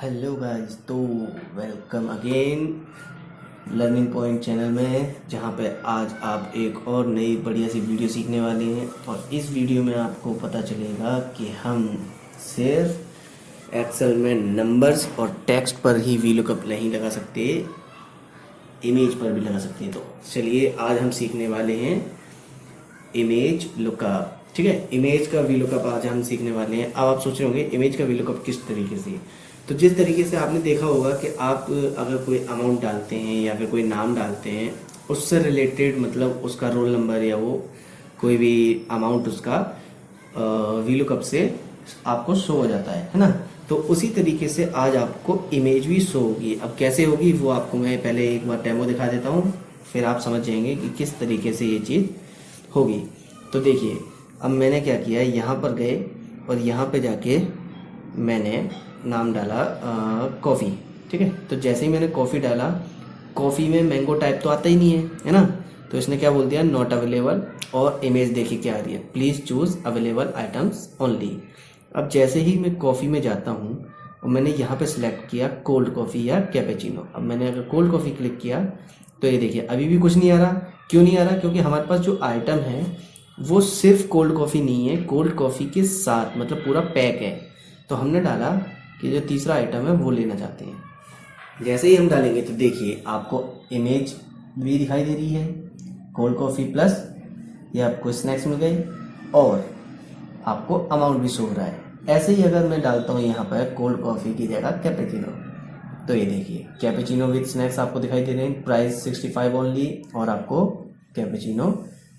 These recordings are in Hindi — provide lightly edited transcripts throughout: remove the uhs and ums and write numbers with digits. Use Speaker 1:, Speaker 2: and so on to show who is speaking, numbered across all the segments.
Speaker 1: हेलो गाइस, तो welcome again learning point channel में, जहाँ पे आज आप एक और नई बढ़िया सी वीडियो सीखने वाले हैं। और इस वीडियो में आपको पता चलेगा कि हम सिर्फ एक्सेल में नंबर्स और टेक्स्ट पर ही वीलुकअप नहीं लगा सकते, इमेज पर भी लगा सकते हैं। तो चलिए आज हम सीखने वाले हैं इमेज लुकअप। ठीक है, इमेज का वीलुकअप आज हम सीखने वाले हैं। अब आप सोच रहे होंगे इमेज का वीलुकअप किस तरीके से। तो जिस तरीके से आपने देखा होगा कि आप अगर कोई अमाउंट डालते हैं या फिर कोई नाम डालते हैं, उससे रिलेटेड मतलब उसका रोल नंबर या वो कोई भी अमाउंट उसका वीलुकअप से आपको शो हो जाता है ना। तो उसी तरीके से आज आपको इमेज भी शो होगी। अब कैसे होगी वो आपको मैं पहले एक बार डेमो दिखा देता हूँ, फिर आप समझ जाएंगे कि किस तरीके से ये चीज़ होगी। तो देखिए, अब मैंने क्या किया, यहाँ पर गए और यहाँ पे जाके मैंने नाम डाला कॉफ़ी। ठीक है, तो जैसे ही मैंने कॉफ़ी डाला, कॉफ़ी में मैंगो टाइप तो आता ही नहीं है ना। तो इसने क्या बोल दिया, नॉट अवेलेबल। और इमेज देखिए क्या आ रही है, please choose available items only. अब जैसे ही मैं कॉफ़ी में जाता हूँ और मैंने यहाँ पे सिलेक्ट किया कोल्ड कॉफ़ी या कैपेचिनो। अब मैंने अगर कोल्ड कॉफ़ी क्लिक किया तो ये देखिए अभी भी कुछ नहीं आ रहा। क्यों नहीं आ रहा? क्योंकि हमारे पास जो आइटम है वो सिर्फ कोल्ड कॉफ़ी नहीं है, कोल्ड कॉफ़ी के साथ मतलब पूरा पैक है। तो हमने डाला कि जो तीसरा आइटम है वो लेना चाहते हैं। जैसे ही हम डालेंगे तो देखिए आपको इमेज भी दिखाई दे रही है, कोल्ड कॉफ़ी प्लस ये आपको स्नैक्स मिल गए और आपको अमाउंट भी शो हो रहा है। ऐसे ही अगर मैं डालता हूँ यहाँ पर कोल्ड कॉफ़ी की जगह कैपेचिनो, तो ये देखिए कैपेचिनो विद स्नैक्स आपको दिखाई दे रहे हैं, प्राइस 65 ओनली। और आपको कैपेचिनो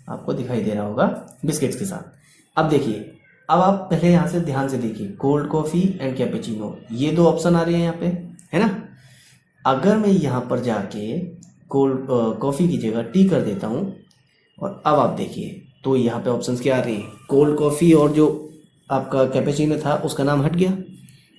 Speaker 1: आपको दिखाई दे रहा होगा बिस्किट्स के साथ। अब देखिए, अब आप पहले यहाँ से ध्यान से देखिए, कोल्ड कॉफ़ी एंड कैपेचिनो ये दो ऑप्शन आ रहे हैं यहाँ पे, है ना। अगर मैं यहाँ पर जाके कोल्ड कॉफ़ी की जगह टी कर देता हूँ और अब आप देखिए तो यहाँ पे ऑप्शंस क्या आ रहे हैं, कोल्ड कॉफ़ी और जो आपका कैपेचिनो था उसका नाम हट गया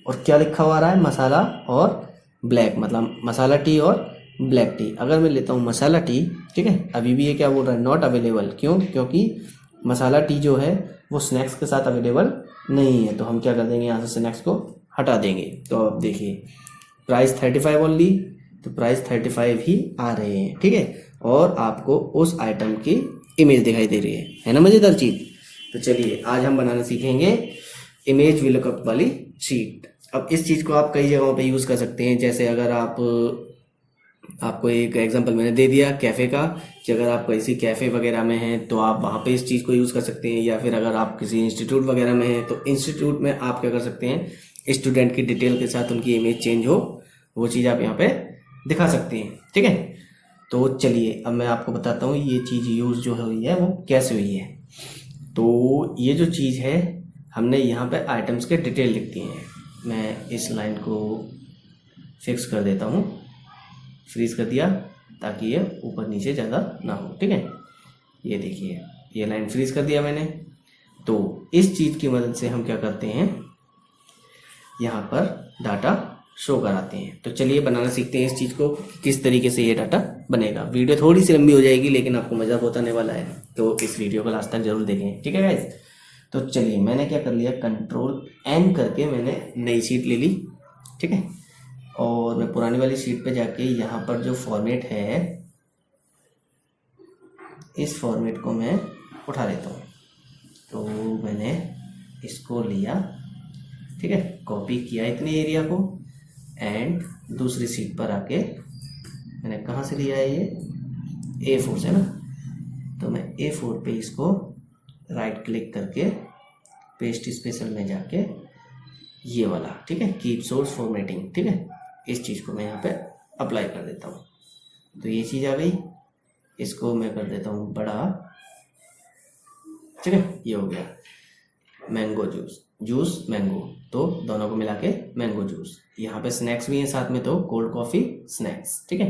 Speaker 1: और क्या लिखा हुआ आ रहा है, मसाला और ब्लैक, मतलब मसाला टी और ब्लैक टी। अगर मैं लेता हूँ मसाला टी, ठीक है, अभी भी ये क्या बोल रहा है, नॉट अवेलेबल। क्यों? क्योंकि मसाला टी जो है वो स्नैक्स के साथ अवेलेबल नहीं है। तो हम क्या कर देंगे, यहाँ से स्नैक्स को हटा देंगे। तो अब देखिए प्राइस 35 ओनली, तो प्राइस 35 ही आ रहे हैं। ठीक है, और आपको उस आइटम की इमेज दिखाई दे रही है ना, मज़ेदार चीज़। तो चलिए आज हम बनाना सीखेंगे इमेज वीलुकअप वाली शीट। अब इस चीज़ को आप कई जगहों पे यूज़ कर सकते हैं। जैसे अगर आपको एक एग्जांपल मैंने दे दिया कैफ़े का, कि अगर आप किसी कैफ़े वगैरह में हैं तो आप वहाँ पे इस चीज़ को यूज़ कर सकते हैं। या फिर अगर आप किसी इंस्टीट्यूट वगैरह में हैं तो इंस्टीट्यूट में आप क्या कर सकते हैं, स्टूडेंट की डिटेल के साथ उनकी इमेज चेंज हो, वो चीज़ आप यहाँ पे दिखा सकते हैं। ठीक है, तो चलिए अब मैं आपको बताता हूँ ये चीज़ यूज़ जो हुई है वो कैसे हुई है। तो ये जो चीज़ है, हमने यहाँ पे आइटम्स के डिटेल लिख दिए हैं। मैं इस लाइन को फिक्स कर देता हूँ, फ्रीज कर दिया ताकि ये ऊपर नीचे ज़्यादा ना हो। ठीक है, ये देखिए ये लाइन फ्रीज कर दिया मैंने। तो इस चीज़ की मदद से हम क्या करते हैं, यहाँ पर डाटा शो कराते हैं। तो चलिए बनाना सीखते हैं इस चीज़ को, किस तरीके से ये डाटा बनेगा। वीडियो थोड़ी सी लंबी हो जाएगी लेकिन आपको मज़ा बहुत आने वाला है, तो इस वीडियो को लास्ट तक जरूर देखें। ठीक है गाइस, तो चलिए मैंने क्या कर लिया, कंट्रोल एन करके मैंने नई शीट ले ली। ठीक है, और मैं पुरानी वाली शीट पे जाके यहाँ पर जो फॉर्मेट है, इस फॉर्मेट को मैं उठा लेता हूँ। तो मैंने इसको लिया, ठीक है, कॉपी किया इतने एरिया को, एंड दूसरी शीट पर आके मैंने कहाँ से लिया है, ये A4 से ना। तो मैं A4 पे इसको राइट क्लिक करके पेस्ट स्पेशल में जाके ये वाला, ठीक है, कीप सोर्स फॉर्मेटिंग, ठीक है, इस चीज़ को मैं यहाँ पे अप्लाई कर देता हूँ। तो ये चीज़ आ गई, इसको मैं कर देता हूँ बड़ा। ठीक है, ये हो गया मैंगो जूस मैंगो, तो दोनों को मिला के मैंगो जूस। यहाँ पे स्नैक्स भी हैं साथ में, तो कोल्ड कॉफ़ी स्नैक्स। ठीक है,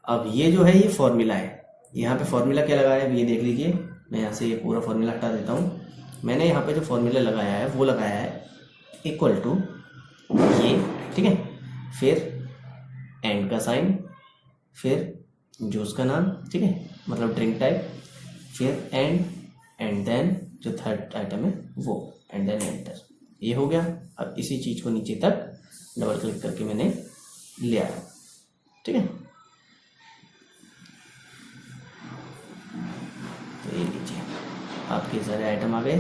Speaker 1: अब ये जो है ये फॉर्मूला है, यहाँ पे फॉर्मूला क्या लगाया है ये देख लीजिए। मैं यहाँ से ये पूरा फॉर्मूला हटा देता हूँ। मैंने यहाँ पे जो फॉर्मूला लगाया है वो लगाया है इक्वल टू ये, ठीक है, फिर एंड का साइन, फिर जूस का नाम, ठीक है, मतलब ड्रिंक टाइप, फिर एंड देन जो थर्ड आइटम है वो, एंड देन एंटर। ये हो गया। अब इसी चीज़ को नीचे तक डबल क्लिक करके मैंने ले आया। ठीक है, तो ये लीजिए आपके सारे आइटम आ गए।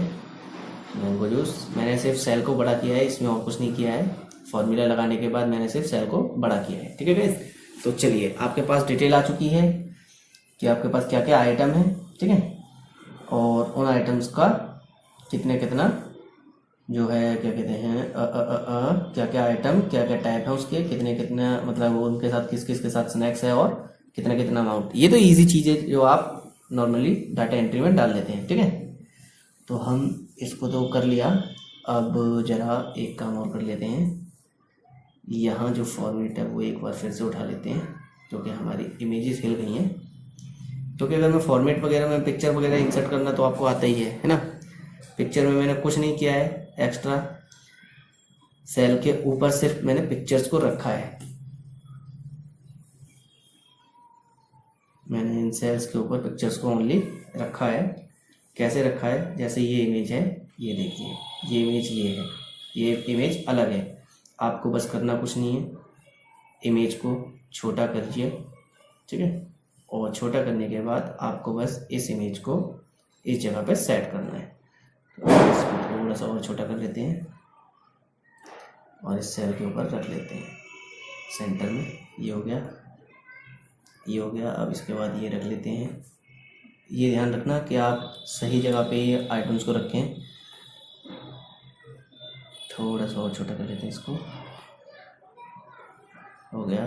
Speaker 1: मैंगो जूस मैंने सिर्फ सेल को बड़ा किया है, इसमें और कुछ नहीं किया है। फॉर्मूला लगाने के बाद मैंने सिर्फ सेल को बड़ा किया है। ठीक है गाइस, तो चलिए आपके पास डिटेल आ चुकी है कि आपके पास क्या क्या आइटम है। ठीक है, और उन आइटम्स का कितना जो है क्या कहते हैं क्या क्या आइटम क्या क्या टाइप है उसके, कितना मतलब उनके साथ किस किस के साथ स्नैक्स है, और कितना अमाउंट। ये तो इजी चीज़ है जो आप नॉर्मली डाटा एंट्री में डाल लेते हैं। ठीक है, तो हम इसको तो कर लिया। अब ज़रा एक काम और कर लेते हैं, यहाँ जो फॉर्मेट है वो एक बार फिर से उठा लेते हैं, क्योंकि हमारी इमेजेस हिल गई हैं। क्योंकि अगर मैं फॉर्मेट वगैरह में पिक्चर वगैरह इंसर्ट करना तो आपको आता ही है ना। पिक्चर में मैंने कुछ नहीं किया है एक्स्ट्रा, सेल के ऊपर सिर्फ मैंने पिक्चर्स को रखा है। मैंने इन सेल्स के ऊपर पिक्चर्स को ओनली रखा है। कैसे रखा है, जैसे ये इमेज है, ये देखिए ये इमेज ये है, ये इमेज अलग है। आपको बस करना कुछ नहीं है, इमेज को छोटा करिए। ठीक है, और छोटा करने के बाद आपको बस इस इमेज को इस जगह पे सेट करना है। तो इसको थोड़ा सा और छोटा कर लेते हैं और इस सेल के ऊपर रख लेते हैं सेंटर में। ये हो गया, ये हो गया। अब इसके बाद ये रख लेते हैं। ये ध्यान रखना कि आप सही जगह पे ये आइटम्स को रखें। थोड़ा सा और छोटा कर लेते हैं इसको, हो गया।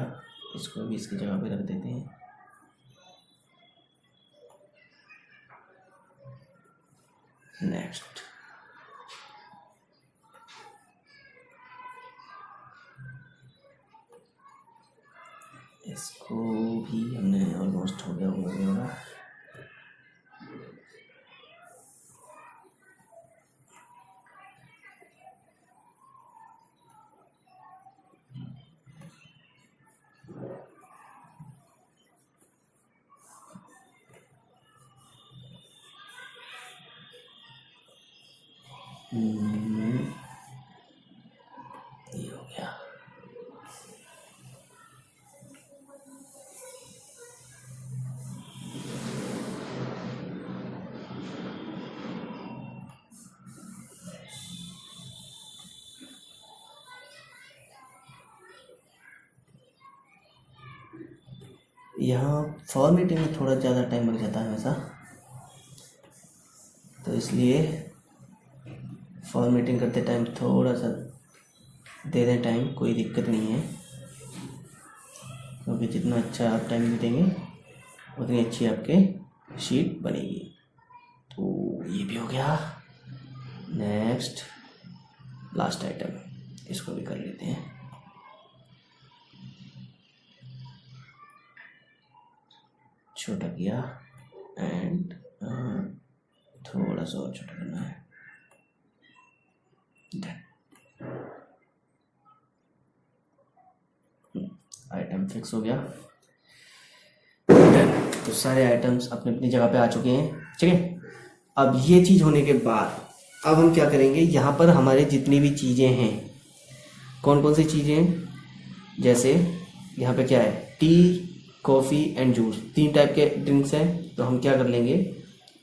Speaker 1: इसको भी इसकी जगह पे रख देते हैं। नेक्स्ट, इसको भी हमने ऑलमोस्ट हो गया होगा। ये हो गया। यहाँ फॉर्मेटिंग में थोड़ा ज़्यादा टाइम लग जाता है हमेशा, तो इसलिए फॉर्मेटिंग करते टाइम थोड़ा सा दे दें टाइम, कोई दिक्कत नहीं है। क्योंकि जितना अच्छा आप टाइम देंगे उतनी अच्छी आपके शीट बनेगी। तो ये भी हो गया। नेक्स्ट लास्ट आइटम, इसको भी कर लेते हैं। छोटा किया एंड थोड़ा सा और छोटा करना है। आइटम फिक्स हो गया। तो सारे आइटम्स अपनी अपनी जगह पे आ चुके हैं। ठीक है, अब ये चीज़ होने के बाद अब हम क्या करेंगे, यहाँ पर हमारे जितनी भी चीज़ें हैं, कौन कौन सी चीज़ें, जैसे यहाँ पे क्या है, T, coffee and juice, 3 type के ड्रिंक्स हैं। तो हम क्या कर लेंगे,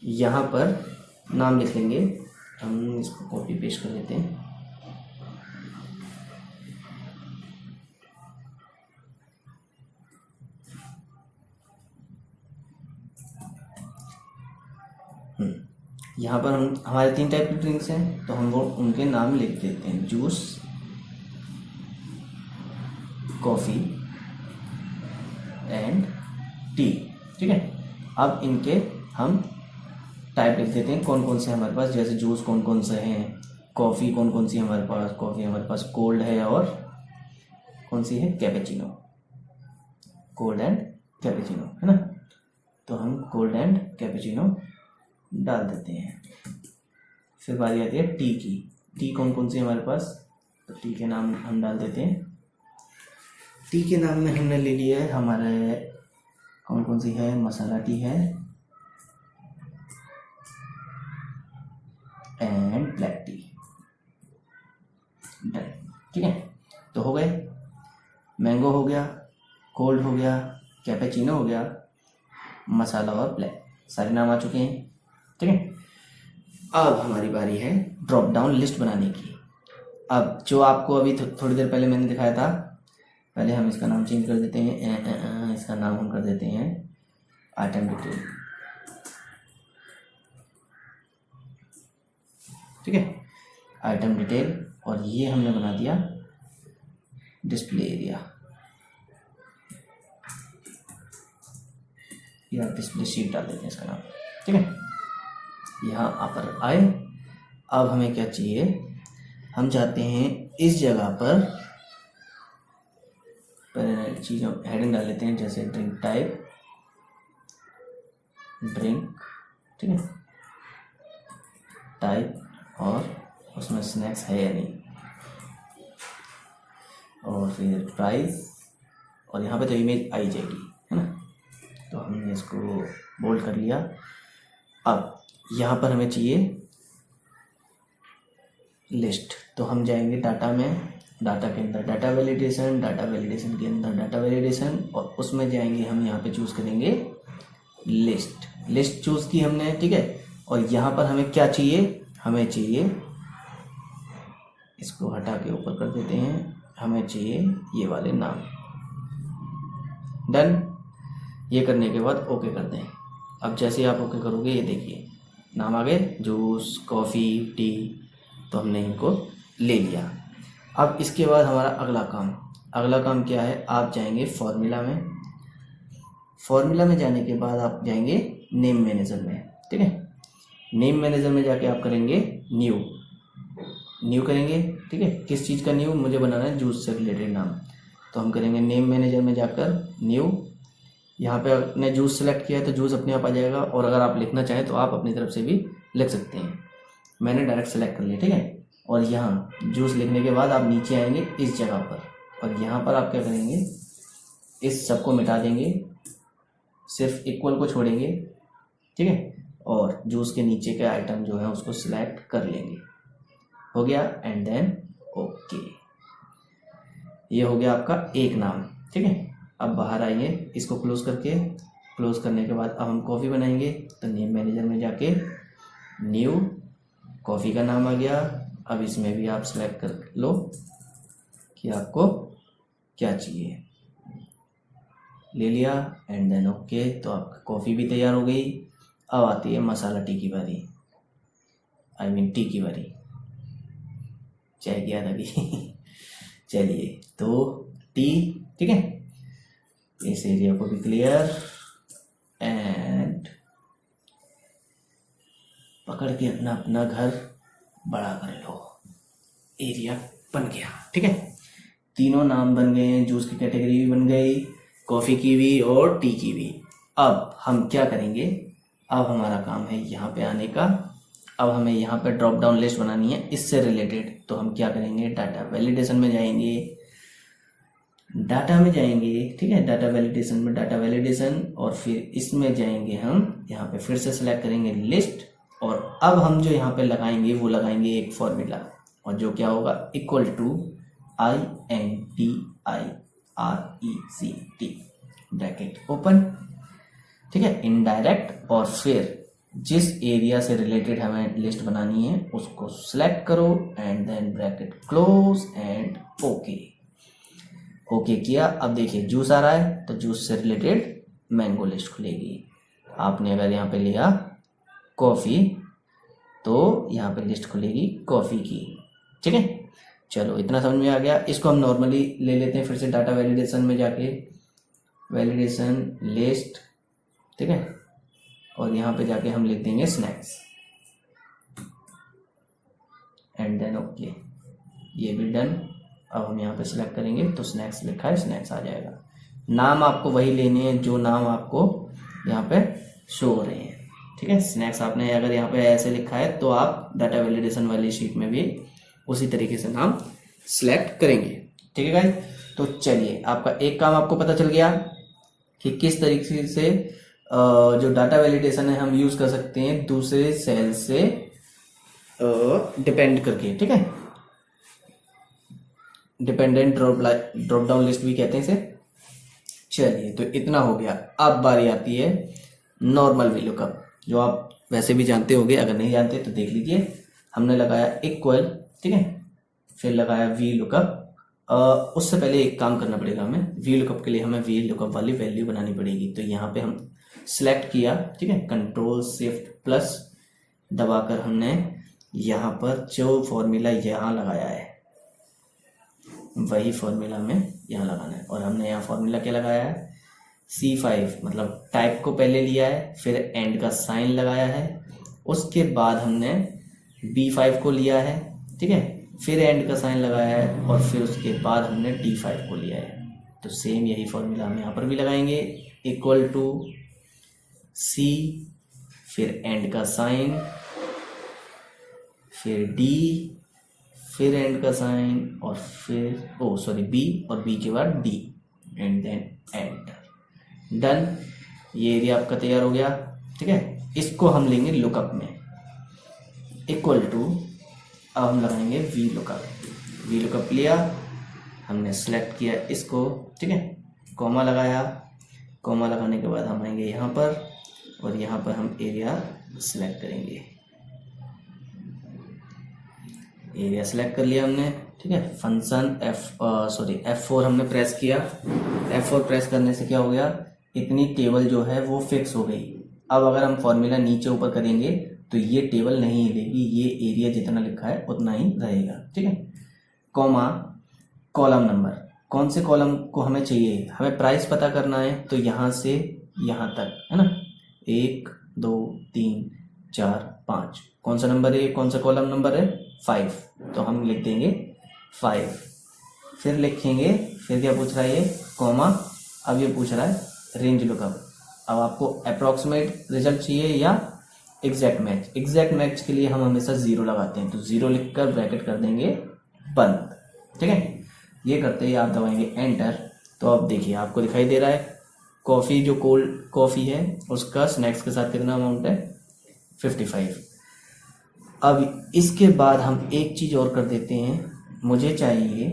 Speaker 1: यहाँ पर नाम लिख लेंगे। हम इसको कॉपी पेस्ट कर लेते हैं। यहाँ पर हम हमारे 3 टाइप के ड्रिंक्स हैं, तो हम वो उनके नाम लिख देते हैं, जूस, कॉफ़ी एंड टी। ठीक है, अब इनके हम टाइप लिख देते हैं कौन कौन से हमारे पास, जैसे जूस कौन कौन से हैं, कॉफ़ी कौन कौन सी हमारे पास, कॉफ़ी हमारे पास कोल्ड है और कौन सी है, कैपेचिनो, कोल्ड एंड कैपेचिनो, है ना। तो हम कोल्ड एंड कैपेचिनो डाल देते हैं। फिर बारी आती है टी की। टी कौन कौन सी हमारे पास, तो टी के नाम हम डाल देते हैं। टी के नाम में हमने ले लिया है हमारे कौन कौन सी है, मसाला टी है एंड ब्लैक टी। डन। ठीक है, तो हो गए, मैंगो हो गया, कोल्ड हो गया, कैपेचिनो हो गया, मसाला और ब्लैक, सारे नाम आ चुके हैं। ठीक है, अब हमारी बारी है ड्रॉप डाउन लिस्ट बनाने की। अब जो आपको अभी थोड़ी देर पहले मैंने दिखाया था, पहले हम इसका नाम चेंज कर देते हैं। इसका नाम हम कर देते हैं आइटम डिटेल। ठीक है, आइटम डिटेल, और ये हमने बना दिया डिस्प्ले एरिया या डिस्प्ले शीट डाल देते हैं इसका नाम। ठीक है, यहाँ पर आए। अब हमें क्या चाहिए, हम चाहते हैं इस जगह पर पहले चीज़ों हेडिंग डाल लेते हैं, जैसे ड्रिंक टाइप, ड्रिंक। ठीक है, टाइप, और उसमें स्नैक्स है या नहीं, और फिर प्राइस, और यहाँ पे तो इमेज आई जाएगी, है ना। तो हमने इसको बोल्ड कर लिया। अब यहाँ पर हमें चाहिए लिस्ट, तो हम जाएंगे डाटा में, डाटा के अंदर डाटा वैलिडेशन, डाटा वैलिडेशन के अंदर डाटा वैलिडेशन, और उसमें जाएंगे हम, यहाँ पे चूज़ करेंगे लिस्ट। लिस्ट चूज़ की हमने, ठीक है। और यहाँ पर हमें क्या चाहिए, हमें चाहिए, इसको हटा के ऊपर कर देते हैं, हमें चाहिए ये वाले नाम। डन, ये करने के बाद ओके कर दें। अब जैसे ही आप ओके करोगे, ये देखिए नाम आ गए, जूस, कॉफ़ी, टी, तो हमने इनको ले लिया। अब इसके बाद हमारा अगला काम क्या है, आप जाएंगे फॉर्मूला में। फॉर्मूला में जाने के बाद आप जाएंगे नेम मैनेजर में। ठीक है, नेम मैनेजर में जाके आप करेंगे न्यू करेंगे। ठीक है, किस चीज़ का न्यू, मुझे बनाना है जूस से रिलेटेड नाम, तो हम करेंगे नेम मैनेजर में जाकर न्यू। यहाँ पे आपने जूस सेलेक्ट किया है तो जूस अपने आप आ जाएगा, और अगर आप लिखना चाहें तो आप अपनी तरफ से भी लिख सकते हैं। मैंने डायरेक्ट सेलेक्ट कर लिया। ठीक है, और यहाँ जूस लिखने के बाद आप नीचे आएंगे इस जगह पर, और यहाँ पर आप क्या करेंगे, इस सब को मिटा देंगे, सिर्फ इक्वल को छोड़ेंगे। ठीक है, और जूस के नीचे के आइटम जो है उसको सिलेक्ट कर लेंगे। हो गया, एंड देन ओके, ये हो गया आपका एक नाम। ठीक है, अब बाहर आइए, इसको क्लोज करने के बाद अब हम कॉफ़ी बनाएंगे, तो नेम मैनेजर में जाके न्यू, कॉफ़ी का नाम आ गया। अब इसमें भी आप सेलेक्ट कर लो कि आपको क्या चाहिए, ले लिया, एंड देन ओके, तो आपकी कॉफ़ी भी तैयार हो गई। अब आती है मसाला टी की बारी, टी की बारी, चाय की याद आ गई। चलिए, तो टी, ठीक है, इस एरिया को भी क्लियर, एंड पकड़ के अपना घर बड़ा कर लो। एरिया बन गया। ठीक है, तीनों नाम बन गए हैं, जूस की कैटेगरी भी बन गई, कॉफ़ी की भी और टी की भी। अब हम क्या करेंगे, अब हमारा काम है यहाँ पे आने का। अब हमें यहाँ पे ड्रॉप डाउन लिस्ट बनानी है इससे रिलेटेड, तो हम क्या करेंगे, डाटा वैलिडेशन में जाएंगे, डाटा में जाएंगे। ठीक है, डाटा वैलिडेशन में डाटा वैलिडेशन, और फिर इसमें जाएंगे हम, यहाँ पे फिर से सिलेक्ट करेंगे लिस्ट, और अब हम जो यहाँ पे लगाएंगे वो लगाएंगे एक फॉर्मूला, और जो क्या होगा, equal to INDIRECT bracket open. ठीक है, इनडायरेक्ट, और फिर जिस एरिया से रिलेटेड हमें लिस्ट बनानी है उसको सिलेक्ट करो, and then bracket close, and okay किया। अब देखिए जूस आ रहा है, तो जूस से रिलेटेड मैंगो लिस्ट खुलेगी। आपने अगर यहाँ पे लिया कॉफ़ी, तो यहाँ पे लिस्ट खुलेगी कॉफ़ी की। ठीक है, चलो इतना समझ में आ गया। इसको हम नॉर्मली ले लेते हैं फिर से डाटा वैलिडेशन में जाके, वैलिडेशन लिस्ट। ठीक है, और यहाँ पे जाके हम लिख देंगे स्नैक्स, एंड देन ओके, ये भी डन। अब हम यहाँ पे सिलेक्ट करेंगे तो स्नैक्स लिखा है, स्नैक्स आ जाएगा। नाम आपको वही लेने हैं जो नाम आपको यहाँ पे शो हो रहे हैं। ठीक है, स्नैक्स आपने अगर यहाँ पे ऐसे लिखा है तो आप डाटा वैलिडेशन वाली शीट में भी उसी तरीके से नाम सिलेक्ट करेंगे। ठीक है गाइस, तो चलिए आपका एक काम आपको पता चल गया कि किस तरीके से जो डाटा वैलिडेशन है हम यूज कर सकते हैं दूसरे सेल से डिपेंड करके। ठीक है, डिपेंडेंट ड्रॉप डाउन लिस्ट भी कहते हैं इसे। चलिए, तो इतना हो गया। अब बारी आती है नॉर्मल VLOOKUP, जो आप वैसे भी जानते होंगे, अगर नहीं जानते तो देख लीजिए। हमने लगाया इक्वल, ठीक है, फिर लगाया VLOOKUP। उससे पहले एक काम करना पड़ेगा हमें, VLOOKUP के लिए हमें VLOOKUP वाली वैल्यू बनानी पड़ेगी। तो यहाँ पे हम सिलेक्ट किया, ठीक है, Ctrl+Shift+ दबाकर हमने यहाँ पर जो फॉर्मूला यहाँ लगाया है वही फॉर्मूला हमें यहाँ लगाना है। और हमने यहाँ फॉर्मूला क्या लगाया है, C5, मतलब टाइप को पहले लिया है, फिर एंड का साइन लगाया है, उसके बाद हमने B5 को लिया है, ठीक है, फिर एंड का साइन लगाया है, और फिर उसके बाद हमने D5 को लिया है। तो सेम यही फॉर्मूला हम यहाँ पर भी लगाएंगे, इक्वल टू C, फिर एंड का साइन, फिर D, फिर एंड का साइन, और फिर B, और B के बाद D, and then enter. Done. ये एरिया आपका तैयार हो गया, ठीक है। इसको हम लेंगे लुकअप में, इक्वल टू, अब हम लगाएंगे VLOOKUP लिया हमने, सेलेक्ट किया इसको, ठीक है, कॉमा लगाया, कॉमा लगाने के बाद हम आएंगे यहाँ पर, और यहाँ पर हम एरिया सेलेक्ट करेंगे। एरिया सेलेक्ट कर लिया हमने, ठीक है। फंक्शन F4 हमने प्रेस किया। F4 प्रेस करने से क्या हो गया, इतनी टेबल जो है वो फिक्स हो गई। अब अगर हम फॉर्मूला नीचे ऊपर करेंगे तो ये टेबल नहीं हिलेगी, ये एरिया जितना लिखा है उतना ही रहेगा, ठीक है। कॉमा, कॉलम नंबर, कौन से कॉलम को हमें चाहिए, हमें प्राइस पता करना है, तो यहाँ से यहाँ तक, है ना, 1 2 3 4 5, कौन सा नंबर है, कौन सा कॉलम नंबर है, 5, तो हम लिख देंगे 5। फिर लिखेंगे, फिर क्या पूछ रहा है ये, कॉमा, अब ये पूछ रहा है रेंज लुकअप। अब आपको अप्रॉक्सीमेट रिजल्ट चाहिए या एग्जैक्ट मैच। एग्जैक्ट मैच के लिए हम हमेशा 0 लगाते हैं, तो 0 लिखकर ब्रैकेट कर देंगे बंद, ठीक है। ये करते ही आप दबाएंगे एंटर, तो अब देखिए आपको दिखाई दे रहा है कॉफ़ी, जो कोल्ड कॉफ़ी है उसका स्नैक्स के साथ कितना अमाउंट है, 55। अब इसके बाद हम एक चीज़ और कर देते हैं, मुझे चाहिए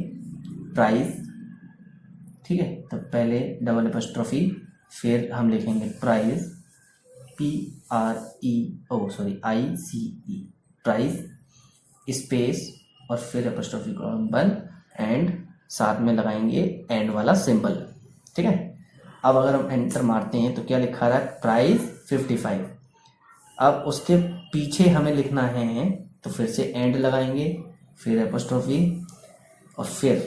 Speaker 1: प्राइस, ठीक है। तो पहले डबल एपस्ट्रॉफी, फिर हम लिखेंगे प्राइस, PREICE, प्राइस स्पेस, और फिर एपस्ट्रॉफी को बंद, एंड साथ में लगाएंगे एंड वाला सिंबल, ठीक है। अब अगर हम एंटर मारते हैं तो क्या लिखा रहा है, प्राइस 55। अब उसके पीछे हमें लिखना है, तो फिर से एंड लगाएंगे, फिर एपस्ट्रॉफी, और फिर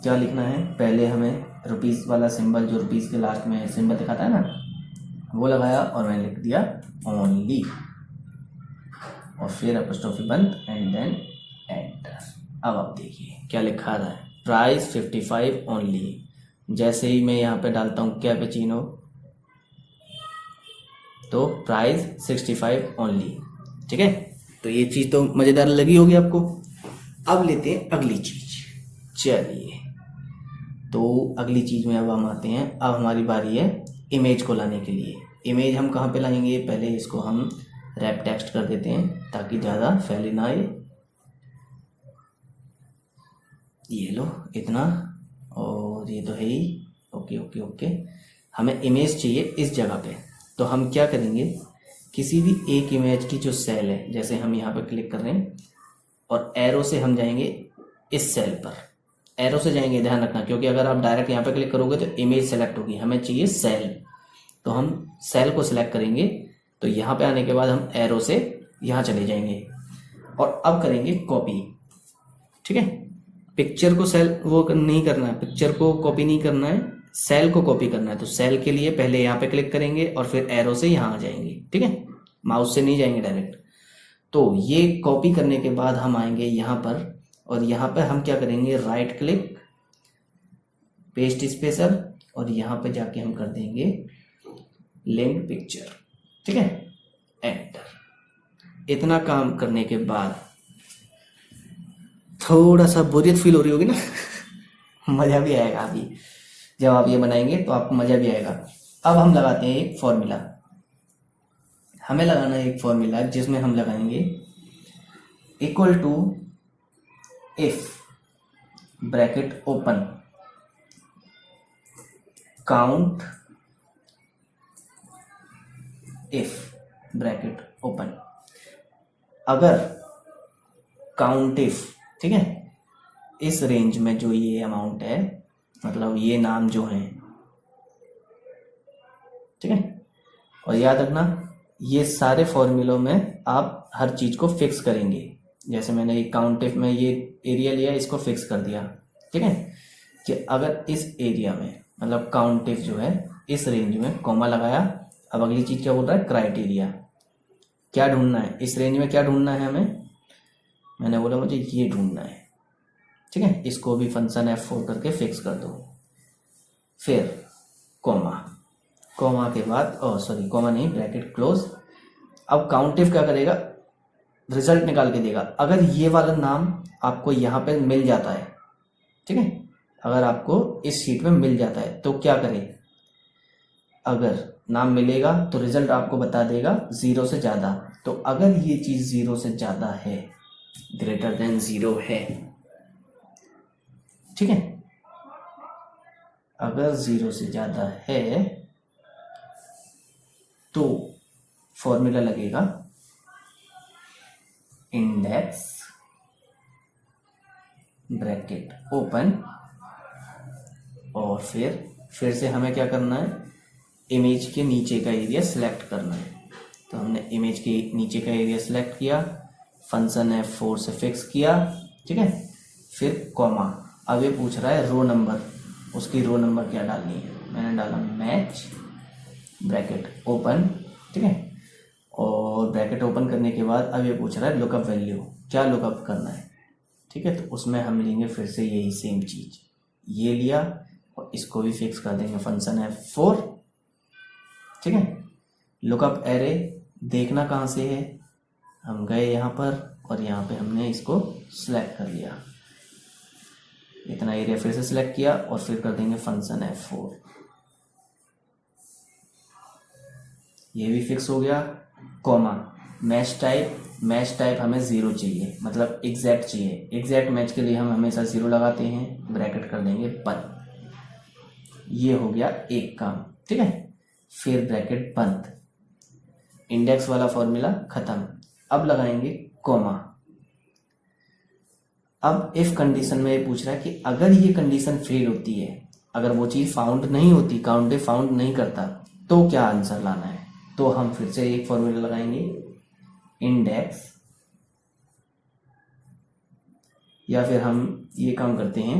Speaker 1: क्या लिखना है, पहले हमें रुपीस वाला सिंबल, जो रुपीस के लास्ट में सिंबल दिखाता है ना, वो लगाया, और मैंने लिख दिया ओनली, और फिर एपस्ट्रॉफी बंद, एंड देन एंटर। अब आप देखिए क्या लिखा रहा है, प्राइस 55 ओनली। जैसे ही मैं यहाँ पे डालता हूँ कैपेचिनो, तो प्राइस 65 ओनली, ठीक है। तो ये चीज़ तो मज़ेदार लगी होगी आपको। अब लेते हैं अगली चीज़। चलिए, तो अगली चीज़ में अब हम आते हैं, अब हमारी बारी है इमेज को लाने के लिए। इमेज हम कहाँ पे लाएंगे, पहले इसको हम रैप टेक्स्ट कर देते हैं ताकि ज़्यादा फैले ना आए। ये लो इतना, और ये तो है ही, ओके ओके ओके। हमें इमेज चाहिए इस जगह पे, तो हम क्या करेंगे, किसी भी एक इमेज की जो सेल है, जैसे हम यहाँ पे क्लिक कर रहे हैं, और एरो से हम जाएंगे इस सेल पर, एरो से जाएंगे, ध्यान रखना, क्योंकि अगर आप डायरेक्ट यहाँ पे क्लिक करोगे तो इमेज सेलेक्ट होगी, हमें चाहिए सेल, तो हम सेल को सिलेक्ट करेंगे। तो यहाँ पे आने के बाद हम एरो से यहाँ चले जाएंगे, और अब करेंगे कॉपी, ठीक है। पिक्चर को सेल वो नहीं करना है, पिक्चर को कॉपी नहीं करना है, सेल को कॉपी करना है। तो सेल के लिए पहले यहाँ पे क्लिक करेंगे, और फिर एरो से यहाँ आ जाएंगे, ठीक है, माउस से नहीं जाएंगे डायरेक्ट। तो ये कॉपी करने के बाद हम आएंगे यहाँ पर, और यहाँ पे हम क्या करेंगे, राइट क्लिक, पेस्ट स्पेशल, और यहाँ पे जाके हम कर देंगे लिंक पिक्चर, ठीक है, एंटर। इतना काम करने के बाद थोड़ा सा बोरियत फील हो रही होगी ना मज़ा भी आएगा अभी जब आप ये बनाएंगे, तो आपको मज़ा भी आएगा। अब हम लगाते हैं एक फॉर्मूला, हमें लगाना है एक फॉर्मूला जिसमें हम लगाएंगे equal to if bracket open, count if bracket open. अगर काउंट इफ, ठीक है, इस रेंज में जो ये अमाउंट है, मतलब ये नाम जो है, ठीक है। और याद रखना ये सारे फॉर्मूलों में आप हर चीज को फिक्स करेंगे। जैसे मैंने काउंट इफ में ये एरिया लिया, इसको फिक्स कर दिया, ठीक है, कि अगर इस एरिया में मतलब काउंट इफ जो है इस रेंज में कॉमा लगाया। अब अगली चीज क्या बोल रहा है, क्राइटेरिया, क्या ढूंढना है इस रेंज में, क्या ढूंढना है हमें, मैंने बोला मुझे ये ढूंढना है, ठीक है। इसको भी फंक्शन F4 करके फिक्स कर दो। फिर कॉमा, कॉमा के बाद सॉरी कॉमा नहीं, ब्रैकेट क्लोज। अब काउंट इफ क्या करेगा, रिजल्ट निकाल के देगा। अगर ये वाला नाम आपको यहाँ पे मिल जाता है, ठीक है, अगर आपको इस शीट में मिल जाता है तो क्या करें, अगर नाम मिलेगा तो रिजल्ट आपको बता देगा 0 से ज़्यादा। तो अगर ये चीज़ 0 से ज़्यादा है, ग्रेटर देन 0 है, ठीक है, अगर 0 से ज़्यादा है तो फॉर्मूला लगेगा इंडेक्स ब्रैकेट ओपन, और फिर से हमें क्या करना है, इमेज के नीचे का एरिया सिलेक्ट करना है। तो हमने इमेज के नीचे का एरिया सिलेक्ट किया, फंक्शन F4 से फिक्स किया, ठीक है, फिर कॉमा। अब ये पूछ रहा है रो नंबर, उसकी रो नंबर क्या डालनी है, मैंने डाला मैच ब्रैकेट ओपन, ठीक है। और ब्रैकेट ओपन करने के बाद अब ये पूछ रहा है लुकअप वैल्यू, क्या लुकअप करना है, ठीक है। तो उसमें हम लेंगे फिर से यही सेम चीज, ये लिया और इसको भी फिक्स कर देंगे फंक्शन F4, ठीक है। लुकअप एरे देखना कहाँ से है, हम गए यहाँ पर और यहाँ पे हमने इसको सिलेक्ट कर लिया, इतना एरिया फिर से सिलेक्ट किया और फिर कर देंगे फंक्शन F4, ये भी फिक्स हो गया। कॉमा, मैच टाइप हमें 0 चाहिए, मतलब एग्जैक्ट चाहिए। एग्जैक्ट मैच के लिए हम हमेशा 0 लगाते हैं, ब्रैकेट कर देंगे बंद। ये हो गया एक काम, ठीक है। फिर ब्रैकेट बंद, इंडेक्स वाला फॉर्मूला खत्म। अब लगाएंगे कॉमा। अब इफ कंडीशन में ये पूछ रहा है कि अगर ये कंडीशन फेल होती है, अगर वो चीज फाउंड नहीं होती, काउंट इफ फाउंड नहीं करता, तो क्या आंसर लाना है। तो हम फिर से एक फॉर्मूला लगाएंगे, इंडेक्स, या फिर हम ये काम करते हैं,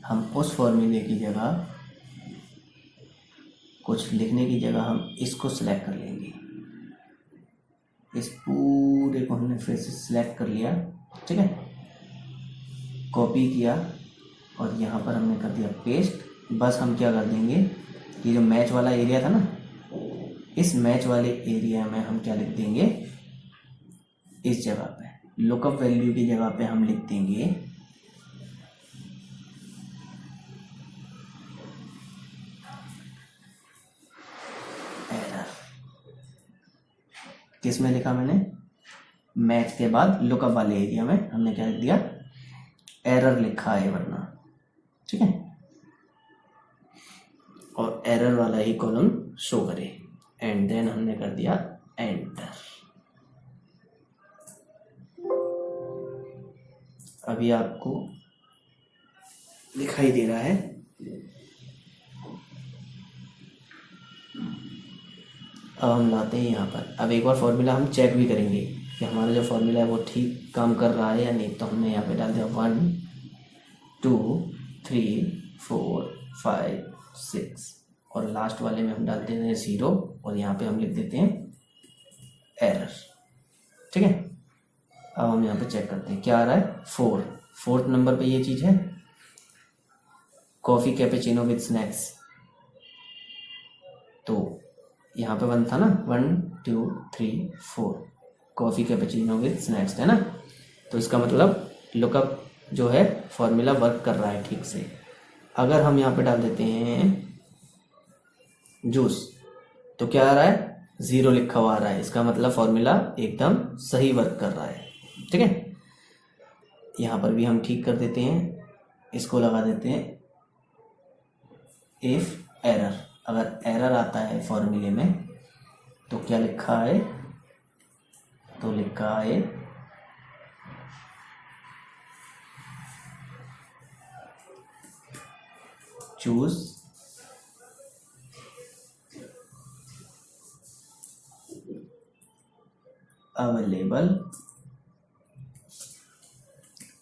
Speaker 1: हम उस फॉर्मूले की जगह, कुछ लिखने की जगह हम इसको सिलेक्ट कर लेंगे। इस पूरे को हमने फिर से सिलेक्ट कर लिया, ठीक है, कॉपी किया और यहाँ पर हमने कर दिया पेस्ट। बस हम क्या कर देंगे, ये जो मैच वाला एरिया था ना, इस मैच वाले एरिया में हम क्या लिख देंगे, इस जगह पे लुकअप वैल्यू की जगह पे हम लिख देंगे एरर। किस में लिखा मैंने, मैच के बाद लुकअप वाले एरिया में हमने क्या लिख दिया, एरर लिखा है वरना, ठीक है, और एरर वाला ही कॉलम शो करे। एंड देन हमने कर दिया एंटर। अभी आपको दिखाई दे रहा है, अब हम लाते हैं यहाँ पर। अब एक बार फॉर्मूला हम चेक भी करेंगे कि हमारा जो फॉर्मूला है वो ठीक काम कर रहा है या नहीं। तो हमने यहाँ पे डाल दिया 1 2 3 4 5 6 और लास्ट वाले में हम डाल देते हैं 0 और यहाँ पे हम लिख देते हैं एरर, ठीक है। अब हम यहाँ पे चेक करते हैं क्या आ रहा है, 4th नंबर पे ये चीज़ है, कॉफ़ी कैपेचिनो विद स्नैक्स। तो यहाँ पे 1 था ना, 1 2 3 4, कॉफ़ी कैपेचिनो विद स्नैक्स है ना। तो इसका मतलब लुकअप जो है फॉर्मूला वर्क कर रहा है ठीक से। अगर हम यहाँ पे डाल देते हैं जूस, तो क्या आ रहा है, 0 लिखा हुआ आ रहा है। इसका मतलब फॉर्मूला एकदम सही वर्क कर रहा है, ठीक है। यहाँ पर भी हम ठीक कर देते हैं, इसको लगा देते हैं इफ एरर। अगर एरर आता है फॉर्मूले में तो क्या लिखा है, तो लिखा है चूज अवेलेबल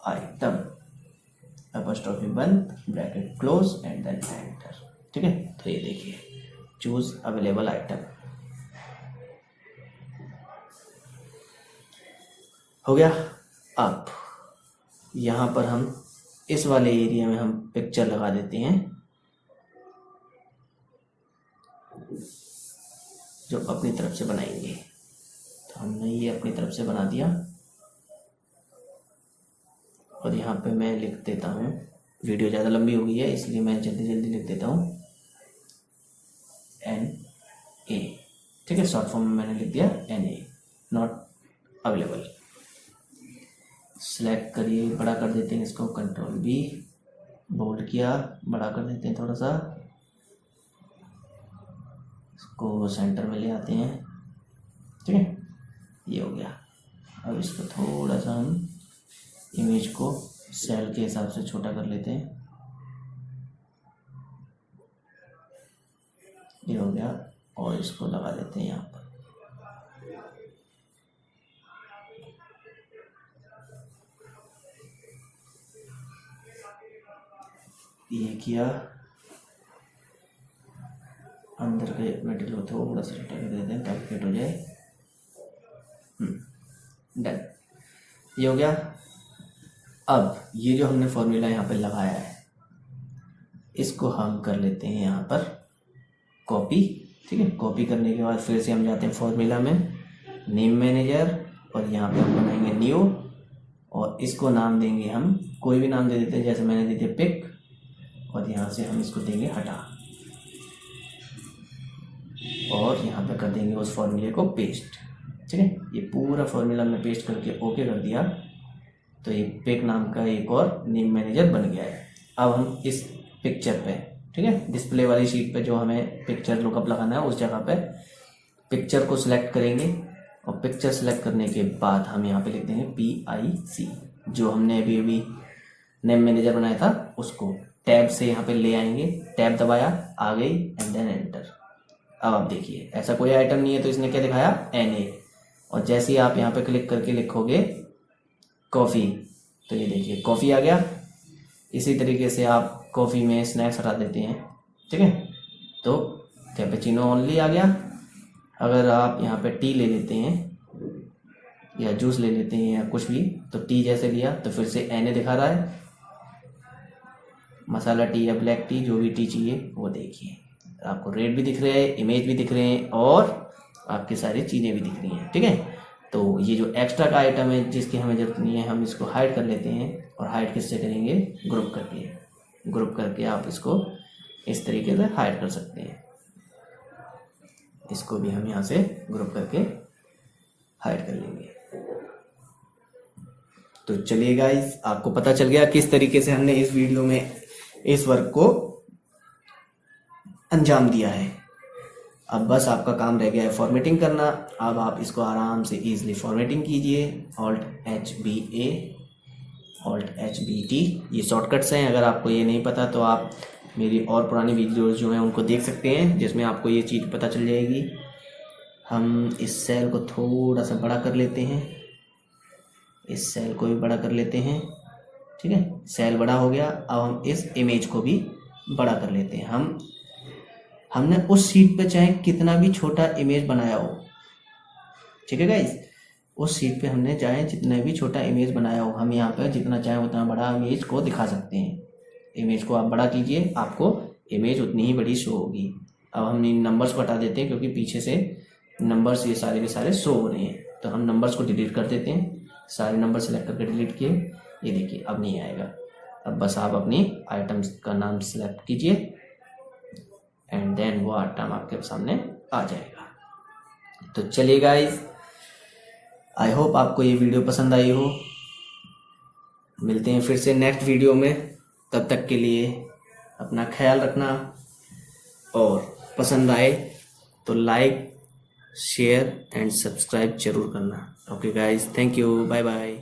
Speaker 1: आइटम अपॉस्ट्रोफी बंद bracket close and then enter. ठीक है, तो ये देखिए चूज अवेलेबल आइटम हो गया। अब यहाँ पर हम इस वाले एरिया में हम पिक्चर लगा देते हैं जो अपनी तरफ से बनाएंगे। तो हमने ये अपनी तरफ से बना दिया और यहाँ पे मैं लिख देता हूँ, वीडियो ज़्यादा लंबी हो गई है इसलिए मैं जल्दी जल्दी लिख देता हूँ NA। ठीक है, शॉर्ट फॉर्म में मैंने लिख दिया NA, नॉट अवेलेबल। सेलेक्ट करिए, बड़ा कर देते हैं इसको, कंट्रोल B, बोल्ड किया, बड़ा कर देते हैं थोड़ा सा, इसको सेंटर में ले आते हैं। ठीक है, ये हो गया। अब इसको थोड़ा सा हम इमेज को सेल के हिसाब से छोटा कर लेते हैं, ये हो गया। और इसको लगा देते हैं यहाँ पर। ये किया, अंदर के मटेरियल को थोड़ा सा छोटा कर देते हैं ताकि फिट हो जाए। डन, ये हो गया। अब ये जो हमने फॉर्मूला यहाँ पर लगाया है इसको हम कर लेते हैं यहाँ पर कॉपी। ठीक है, कॉपी करने के बाद फिर से हम जाते हैं फॉर्मूला में, नेम मैनेजर, और यहाँ पे हम बनाएंगे न्यू और इसको नाम देंगे, हम कोई भी नाम दे देते हैं, जैसे मैंने दे दिया पिक, और यहाँ से हम इसको देंगे हटा और यहाँ पे कर देंगे उस फॉर्मूले को पेस्ट। ठीक है, ये पूरा फॉर्मूला में पेस्ट करके ओके कर दिया तो ये पिक नाम का एक और नेम मैनेजर बन गया है। अब हम इस पिक्चर पे, ठीक है, डिस्प्ले वाली शीट पे जो हमें पिक्चर लुकअप लगाना है उस जगह पे पिक्चर को सिलेक्ट करेंगे और पिक्चर सेलेक्ट करने के बाद हम यहाँ पे लिख देंगे PIC, जो हमने अभी अभी नेम मैनेजर बनाया था उसको टैब से यहाँ पे ले आएंगे, टैब दबाया, आ गई, एंड देन एंटर। अब आप देखिए ऐसा कोई आइटम नहीं है तो इसने क्या दिखाया NA, और जैसे ही आप यहाँ पे क्लिक करके लिखोगे कॉफ़ी तो ये देखिए कॉफ़ी आ गया। इसी तरीके से आप कॉफ़ी में स्नैक्स हटा देते हैं। ठीक है, तो कैपेचिनो ओनली आ गया। अगर आप यहाँ पे टी ले लेते हैं या जूस ले लेते हैं या कुछ भी, तो टी जैसे लिया तो फिर से NA दिखा रहा है। मसाला टी या ब्लैक टी, जो भी टी चाहिए वो देखिए, आपको रेट भी दिख रहे हैं, इमेज भी दिख रहे हैं और आपकी सारी चीज़ें भी दिख रही हैं। ठीक है, तो ये जो एक्स्ट्रा का आइटम है जिसकी हमें ज़रूरत नहीं है हम इसको हाइड कर लेते हैं। और हाइड किससे करेंगे, ग्रुप करके। ग्रुप करके आप इसको इस तरीके से हाइड कर सकते हैं। इसको भी हम यहाँ से ग्रुप करके हाइड कर लेंगे। तो चलिए गाइस, आपको पता चल गया किस तरीके से हमने इस वीडियो में इस वर्क को अंजाम दिया है। अब बस आपका काम रह गया है फॉर्मेटिंग करना। अब आप इसको आराम से इजीली फॉर्मेटिंग कीजिए। Alt+HBA, Alt+HBT ये शॉर्टकट्स हैं। अगर आपको ये नहीं पता तो आप मेरी और पुरानी वीडियोस जो हैं उनको देख सकते हैं, जिसमें आपको ये चीज़ पता चल जाएगी। हम इस सेल को थोड़ा सा बड़ा कर लेते हैं, इस सेल को भी बड़ा कर लेते हैं। ठीक है, सेल बड़ा हो गया। अब हम इस इमेज को भी बड़ा कर लेते हैं। हमने उस शीट पे चाहे कितना भी छोटा इमेज बनाया हो, ठीक है गाइस, उस शीट पे हमने चाहे जितना भी छोटा इमेज बनाया हो, हम यहाँ पे जितना चाहे उतना बड़ा इमेज को दिखा सकते हैं। इमेज को आप बड़ा कीजिए, आपको इमेज उतनी ही बड़ी शो होगी। अब हम इन नंबर्स को हटा देते हैं क्योंकि पीछे से नंबर्स ये सारे के सारे शो हो रहे हैं, तो हम नंबर्स को डिलीट कर देते हैं। सारे नंबर सेलेक्ट करके डिलीट किए, ये देखिए अब नहीं आएगा। अब बस आप अपनी आइटम्स का नाम सेलेक्ट कीजिए एंड देन वो आइटम आपके सामने आ जाएगा। तो चलिए गाइस, आई होप आपको ये वीडियो पसंद आई हो। मिलते हैं फिर से नेक्स्ट वीडियो में। तब तक के लिए अपना ख्याल रखना, और पसंद आए तो लाइक, शेयर एंड सब्सक्राइब जरूर करना। Okay guys, thank you, bye bye.